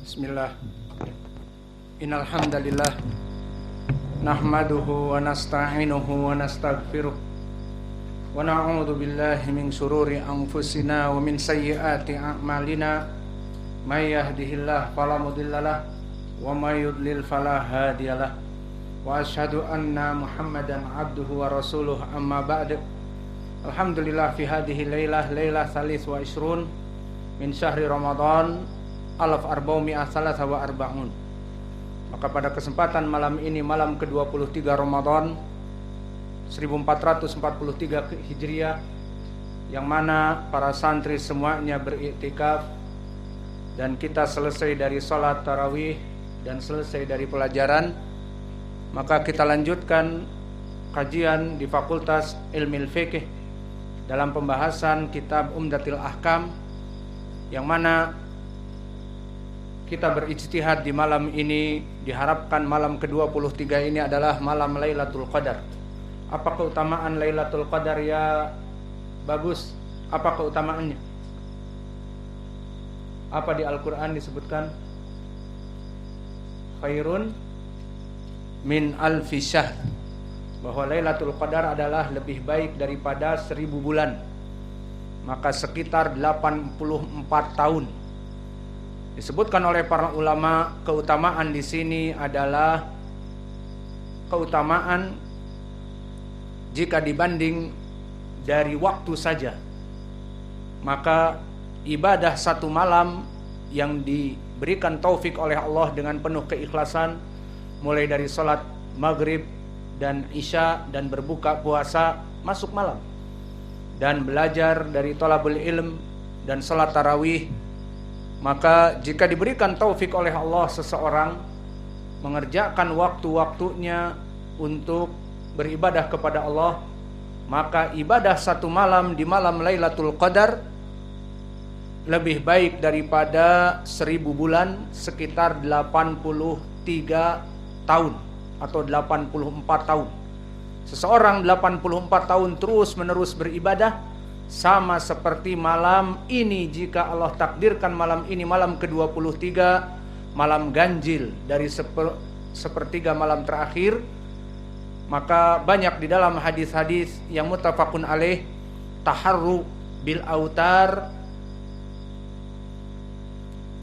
Bismillah. Innal hamdalillah nahmaduhu wa nasta'inuhu wa nastaghfiruh wa na'udzu billahi min shururi anfusina wa min sayyiati a'malina may yahdihillahu fala mudhillalah wa may yudlil fala hadiyalah wa asyhadu anna Muhammadan abduhu wa rasuluh amma ba'd. Alhamdulillah fi hadhihi lailah tsalits wa isrun min syahri Ramadan 1443. Maka pada kesempatan malam ini, malam ke-23 Ramadan 1443 Hijriah, yang mana para santri semuanya beriktikaf dan kita selesai dari sholat tarawih dan selesai dari pelajaran, maka kita lanjutkan kajian di Fakultas Ilmu Fiqih dalam pembahasan kitab Umdatul Ahkam, yang mana kita berijtihad di malam ini. Diharapkan malam ke-23 ini adalah malam Lailatul Qadar. Apa keutamaan Lailatul Qadar ya Bagus? Apa keutamaannya? Apa di Al-Quran disebutkan? Khairun min alfi syahr, bahwa Lailatul Qadar adalah lebih baik daripada 1000 bulan, maka sekitar 84 tahun. Disebutkan oleh para ulama, keutamaan di sini adalah keutamaan jika dibanding dari waktu saja, maka ibadah satu malam yang diberikan taufik oleh Allah dengan penuh keikhlasan, mulai dari sholat maghrib dan isya dan berbuka puasa masuk malam, dan belajar dari thalabul ilm dan sholat tarawih, maka jika diberikan taufik oleh Allah seseorang mengerjakan waktu-waktunya untuk beribadah kepada Allah, maka ibadah satu malam di malam Lailatul Qadar lebih baik daripada 1000 bulan, sekitar 83 tahun atau 84 tahun. Seseorang 84 tahun terus menerus beribadah, sama seperti malam ini. Jika Allah takdirkan malam ini malam ke-23, malam ganjil dari sepertiga malam terakhir, maka banyak di dalam hadis-hadis yang muttafaqun alaih, taharru bil autar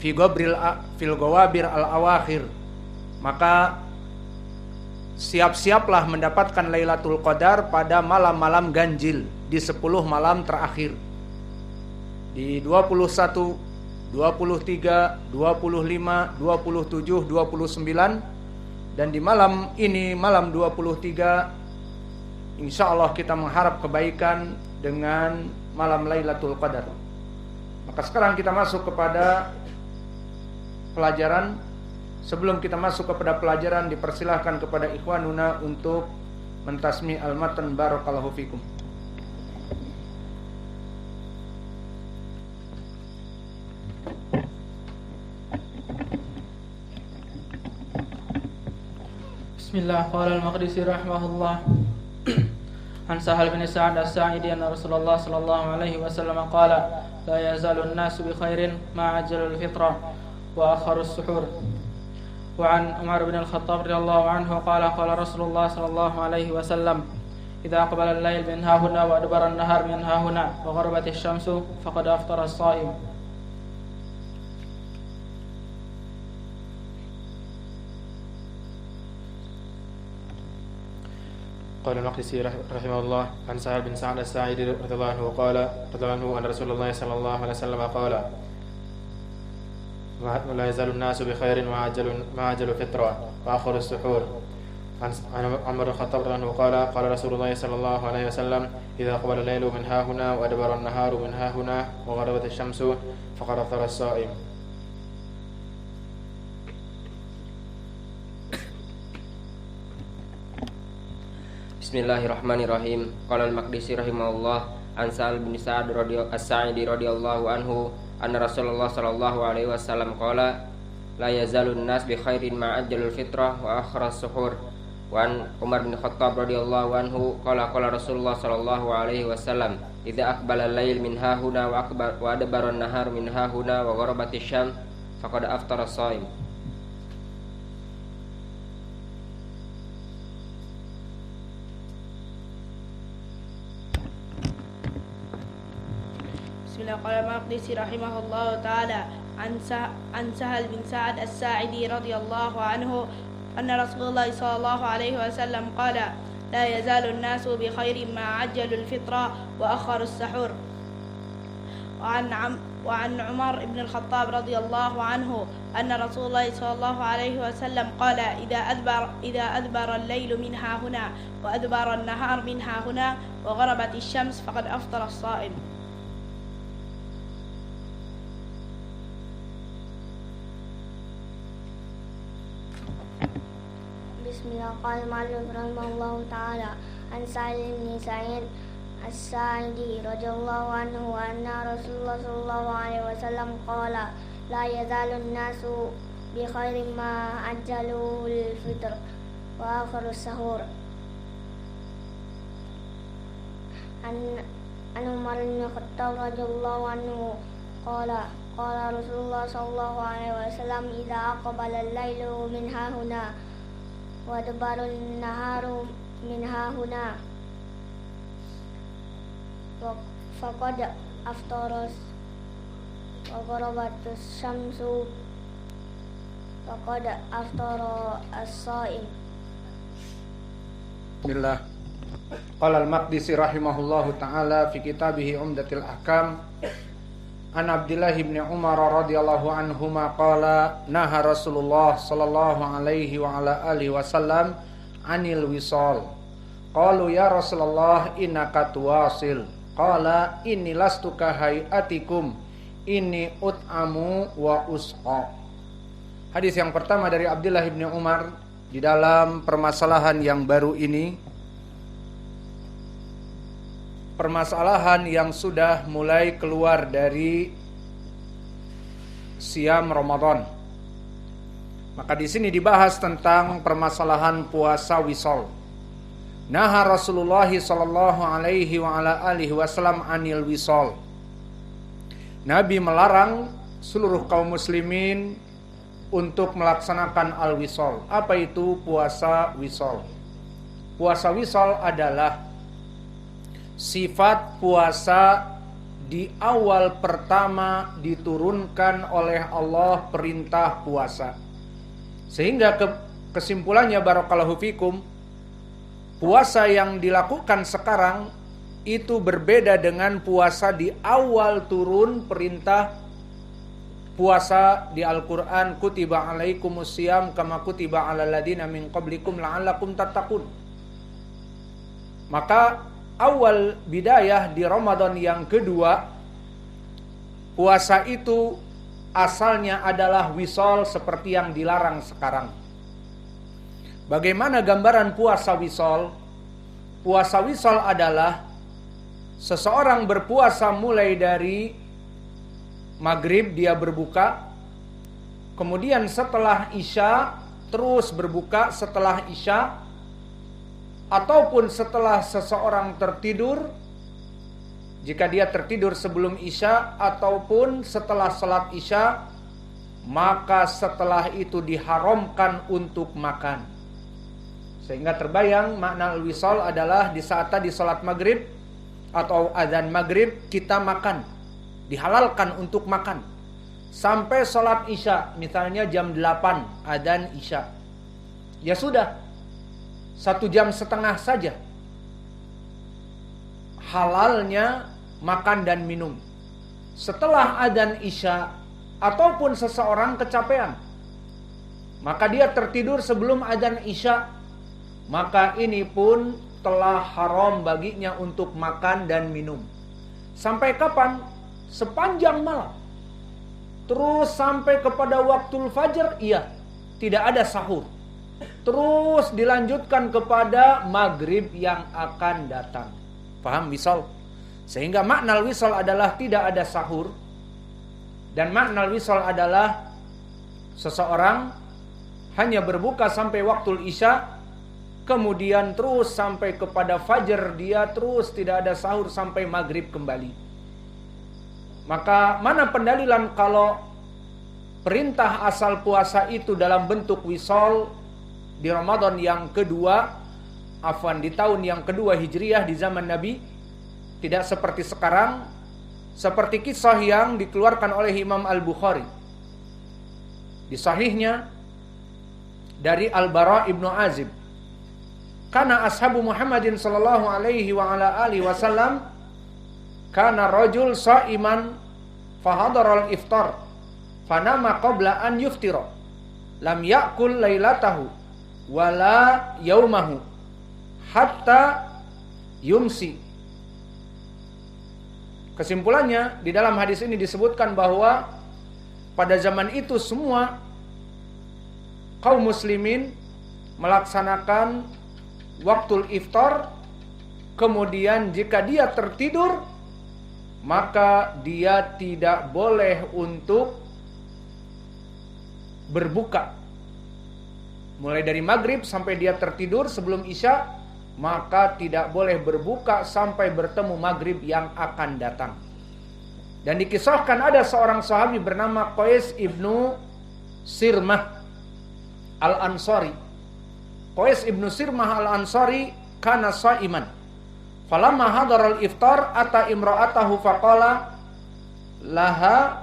fil gawabir al awakhir, maka siap-siaplah mendapatkan Lailatul Qadar pada malam-malam ganjil, di 10 malam terakhir, di 21, 23, 25, 27, 29, dan di malam ini, malam 23, insya Allah kita mengharap kebaikan dengan malam Lailatul Qadar. Maka sekarang kita masuk kepada pelajaran. Sebelum kita masuk kepada pelajaran, dipersilahkan kepada ikhwanuna untuk mentasmi al-matan. Barakallahu fikum. Bismillah. Qala al-Maqdisi rahimahullah an Sahal bin Sa'ad as-Sa'idi anna Rasulullah sallallahu alaihi wasallam qala la yazalu an-nasu bi khairin ma ajalul fitra wa akharus suhur. وعن عمر بن الخطاب رضي الله عنه قال قال رسول الله صلى الله عليه وسلم إذا أقبل الليل من ها هنا وأدبر النهار من ها هنا وغربت الشمس فقد أفطر الصائم. قال المقدسي رحمه الله عن سهل بن سعد الساعدي رضي الله عنه قال رضي الله عنه أن رسول الله صلى الله عليه وسلم قال لا يزال الناس بخير ما عجل الفطرة وآخر السحور. عن عمر بن الخطاب رضي الله عنه قال قال رسول الله صلى الله عليه وسلم إذا أقبل الليل من ها هنا وأدبر النهار من ها هنا وغربت الشمس فقد أفطر الصائم. Bismillahirrahmanirrahim. Qala al-Maqdisi rahimahullah an Sa'al bin Sa'ad as-Sa'idi radhiyallahu anhu anna Rasulullah sallallahu alaihi wasallam qala la yazalun nas bi khairin ma ajjalul fitrah wa akhras suhur. Wa an Umar bin Khattab radhiyallahu anhu qala qala Rasulullah sallallahu alaihi wasallam idza aqbala al-lail min hahuna wa adbara an-nahar min hahuna wa gharabatis syams faqad aftara as-shaim. Bismillah. Qala Maqdisi rahimahullahu ta'ala an Sahal bin Sa'ad as-Sa'idi radhiyallahu anhu anna Rasulullah sallallahu alaihi wasallam qala la yazalu an-nasu bi khairin ma ajjalu al-fitra wa akharu as-sahur. وعن عمر بن الخطاب رضي الله عنه أن رسول الله صلى الله عليه وسلم قال إذا أدبر الليل من ها هنا وأدبر النهار من ها هنا وغربت الشمس فقد أفطر الصائم. Bismillah. Qala al-mu'allif rahimahullahu ta'ala an Sa'id bin Sa'id as-Sa'idi radhiyallahu anhu anna Rasulullah sallallahu alaihi wasallam qala la yazalu an-nasu bi khairin ma ajjalu al-fitr wa akharu as-sahur. An Umar bin Khattab radhiyallahu anhu qala Rasulullah sallallahu alaihi wasallam idza aqbala al-lailu min hahuna wa adbara an-naharu min hahuna faqad aftaras wa gharabatus syamsu faqad aftara as-shaim. Bismillah. Qala al-Maqdisi rahimahullahu ta'ala fi kitabih Umdatul Ahkam an Abdullah bin Umar radhiyallahu anhuma qala naha Rasulullah sallallahu alaihi wa ala alihi wasallam anil wisal. Qalu ya Rasulullah innaka tuwasil. Qala inni lastu ka hayatikum inni ut'amu wa usqa. Hadis yang pertama dari Abdullah bin Umar di dalam permasalahan yang baru ini, permasalahan yang sudah mulai keluar dari siam Ramadan. Maka di sini dibahas tentang permasalahan puasa wisol. Naha Rasulullah sallallahu alaihi wa ala alihi wasallam anil wisol. Nabi melarang seluruh kaum muslimin untuk melaksanakan al-wisol. Apa itu puasa wisol? Puasa wisol adalah sifat puasa di awal pertama diturunkan oleh Allah perintah puasa. Sehingga kesimpulannya barakallahu fikum, puasa yang dilakukan sekarang itu berbeda dengan puasa di awal turun perintah puasa di Al-Quran. Kutiba alaikumus siyam kama kutiba alal ladina min qablikum la'allakum tattaqun. Maka awal bidayah di Ramadan yang kedua, puasa itu asalnya adalah wisol seperti yang dilarang sekarang. Bagaimana gambaran puasa wisol? Puasa wisol adalah seseorang berpuasa mulai dari maghrib dia berbuka, kemudian setelah isya terus berbuka setelah isya, ataupun setelah seseorang tertidur, jika dia tertidur sebelum isya ataupun setelah salat isya, maka setelah itu diharamkan untuk makan. Sehingga terbayang makna al-wisal adalah di saat tadi salat maghrib atau azan maghrib kita makan, dihalalkan untuk makan sampai salat isya, misalnya jam 8 azan isya, ya sudah 1,5 jam saja halalnya makan dan minum. Setelah azan isya ataupun seseorang kecapean, maka dia tertidur sebelum azan isya, maka ini pun telah haram baginya untuk makan dan minum. Sampai kapan? Sepanjang malam. Terus sampai kepada waktu fajar, iya, tidak ada sahur. Terus dilanjutkan kepada maghrib yang akan datang. Paham wisal? Sehingga makna wisal adalah tidak ada sahur. Dan makna wisal adalah seseorang hanya berbuka sampai waktu isya, kemudian terus sampai kepada fajar dia terus tidak ada sahur sampai maghrib kembali. Maka mana pendalilan kalau perintah asal puasa itu dalam bentuk wisol di Ramadan yang kedua, di tahun yang kedua Hijriyah di zaman Nabi, tidak seperti sekarang, seperti kisah yang dikeluarkan oleh Imam Al-Bukhari di sahihnya dari Al-Bara ibnu Azib. Kana ashabu Muhammadin sallallahu alaihi wa ala alihi wasallam kana rajul sha'iman fahadara al-iftar fanama qabla an yuftira lam ya'kul lailatahu wala yaumahu hatta yumsi. Kesimpulannya, di dalam hadis ini disebutkan bahwa pada zaman itu semua kaum muslimin melaksanakan waktul iftar, kemudian jika dia tertidur maka dia tidak boleh untuk berbuka. Mulai dari maghrib sampai dia tertidur sebelum isya, maka tidak boleh berbuka sampai bertemu maghrib yang akan datang. Dan dikisahkan ada seorang sahabi bernama Qais ibnu Sirmah al-Ansari. Qais ibnu Sirmah al-Ansari kana sha'iman. Falamma hadara al-iftar ata imra'atahu faqala laha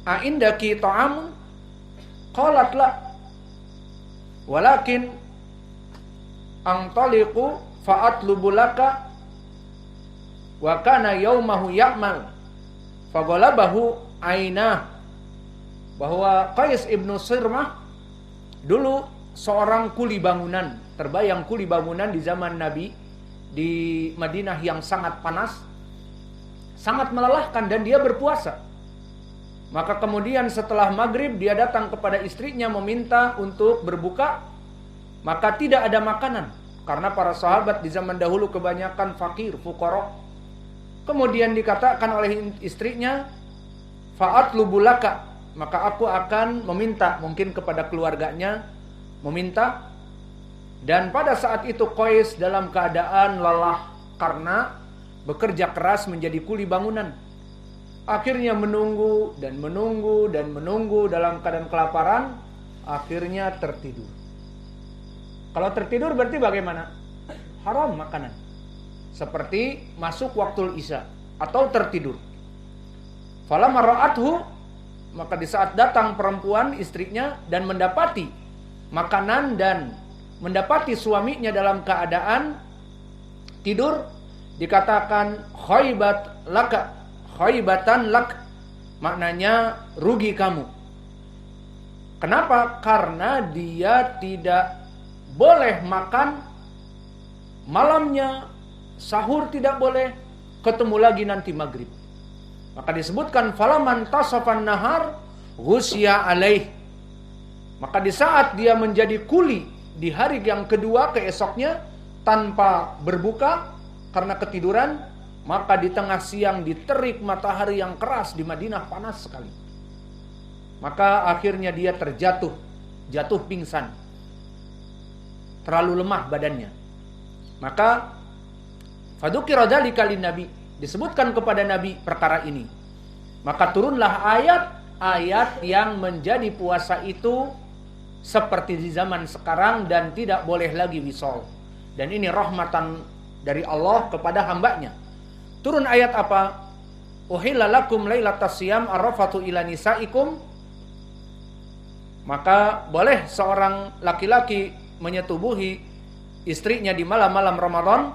a'indaki ta'amun? Qalat la. Walakin antaliqu fa'atlubu laka wa kana yaumahu ya'mal faghalabahu ainah. Bahwa Qais ibnu Sirmah dulu seorang kuli bangunan. Terbayang kuli bangunan di zaman Nabi di Madinah yang sangat panas, sangat melelahkan, dan dia berpuasa. Maka kemudian setelah maghrib dia datang kepada istrinya meminta untuk berbuka, maka tidak ada makanan karena para sahabat di zaman dahulu kebanyakan fakir, fuqara. Kemudian dikatakan oleh istrinya, fa'atlubu laka, maka aku akan meminta, mungkin kepada keluarganya meminta. Dan pada saat itu Qais dalam keadaan lelah karena bekerja keras menjadi kuli bangunan. Akhirnya menunggu dan menunggu dan menunggu dalam keadaan kelaparan, akhirnya tertidur. Kalau tertidur berarti bagaimana? Haram makanan. Seperti masuk waktu isya atau tertidur. Falamma ra'athu, maka di saat datang perempuan istrinya dan mendapati makanan dan mendapati suaminya dalam keadaan tidur, dikatakan khaibat laka, khaibatan lak, maknanya rugi kamu. Kenapa? Karena dia tidak boleh makan malamnya, sahur tidak boleh, ketemu lagi nanti maghrib. Maka disebutkan falaman tasafan nahar ghusya alaih. Maka di saat dia menjadi kuli di hari yang kedua keesoknya tanpa berbuka karena ketiduran, maka di tengah siang diterik matahari yang keras di Madinah, panas sekali. Maka akhirnya dia jatuh pingsan. Terlalu lemah badannya. Maka fadzukira dzalika lin-nabi, disebutkan kepada Nabi perkara ini. Maka turunlah ayat-ayat yang menjadi puasa itu seperti di zaman sekarang dan tidak boleh lagi wisol. Dan ini rahmatan dari Allah kepada hambanya. Turun ayat apa? Uhilla lakum lailatas siyam arrafatu ila nisaikum. Maka boleh seorang laki-laki menyetubuhi istrinya di malam-malam Ramadan